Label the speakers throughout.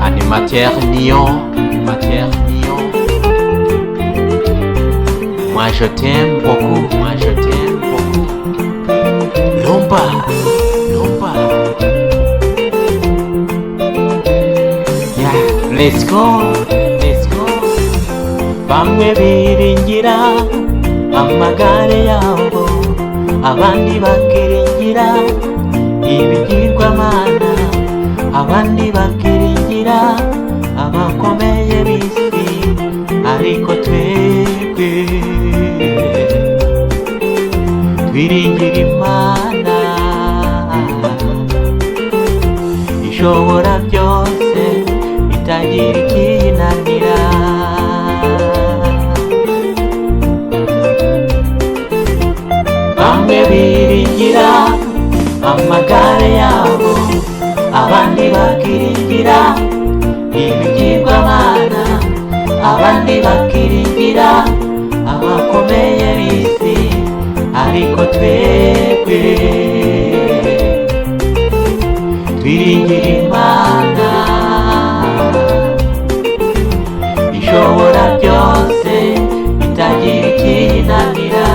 Speaker 1: Animateur Nion, moi je t'aime beaucoup, Lomba, yeah, let's go, bamwe biringira amagare yabo, abandi bakiringira ibigirwamana, abandi bakiringira abakomeye b'isi, ariko twebwe twiringira Imana ishobora byose, itagira ikiyinanira. Bamwe biringira amagare yabo, abandi bakiringira ibigirwamana, abandi bakiringira abakomeye b'isi, ariko twebwe twiringira Imana ishobora byose, itagira ikiyinanira.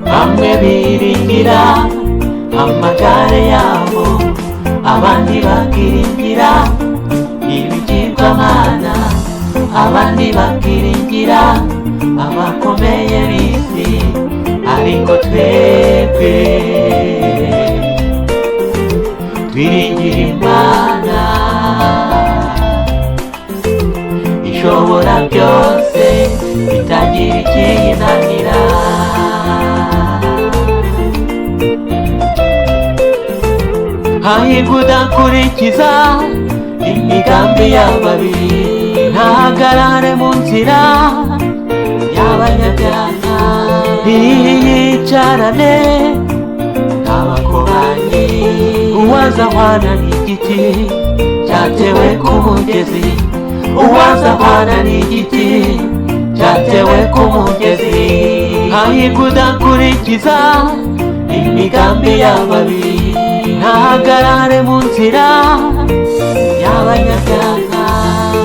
Speaker 1: Bamwe biringira amagare yabo, abandi bakiringira ibigirwamana, abandi bakiringira abakomeye b'isi, ariko twebwe twiringira Imana ishobora byose, itagira ikiyinanira. Hahirwa udakurikiza imigambi y'ababi, ntahagarare mu nzira y'abanyabyaha, ntiyicarane n'abakobanyi, uwazahwana n'igiti cyatewe ku mugezi, uwazahwana n'igiti cyatewe ku mugezi. Hahirwa udakurikiza imigambi y'ababi, ntahagarare mu nzira y'abanyabyaha,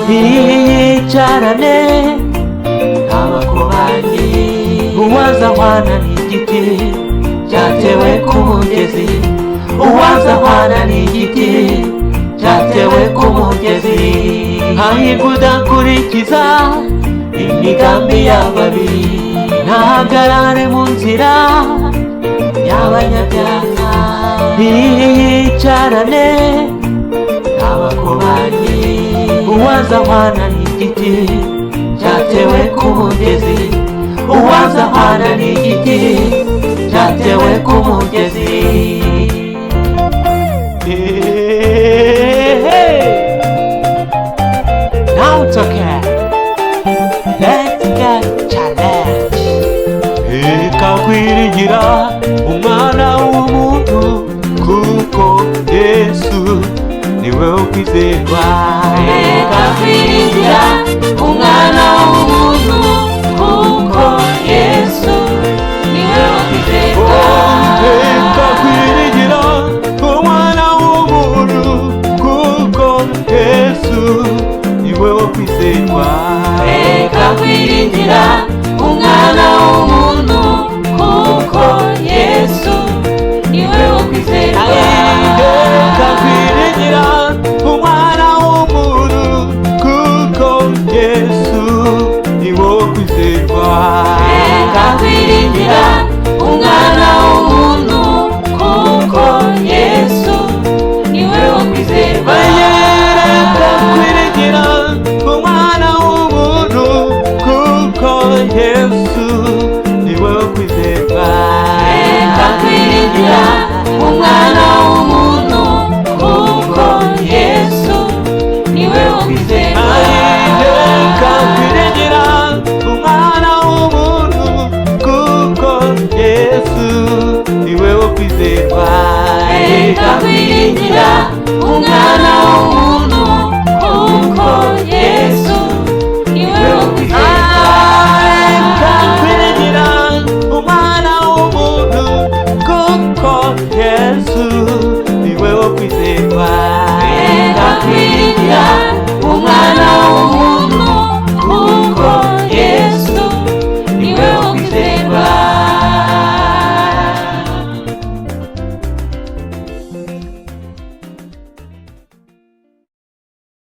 Speaker 1: ntiyicarane n'abakobanyi, uwazahwana n'igiti cyatewe ku mugezi, uwazahwana n'igiti cyatewe ku mugezi. Hahirwa udakurikiza imigambi y'ababi, ntahagarare mu nzira y'abanyabyaha, ntiyicarane n'abakobanyi, uwazahwana n'igiti cyatewe ku mugezi, uwazahwana n'igiti cyatewe ku mugezi. Now it's okay, let's get challenge. Kwiringira umwana w'umuntu, kuko Yesu niwe ukwizerwa.
Speaker 2: Reka kwiringira umwana w'umuntu,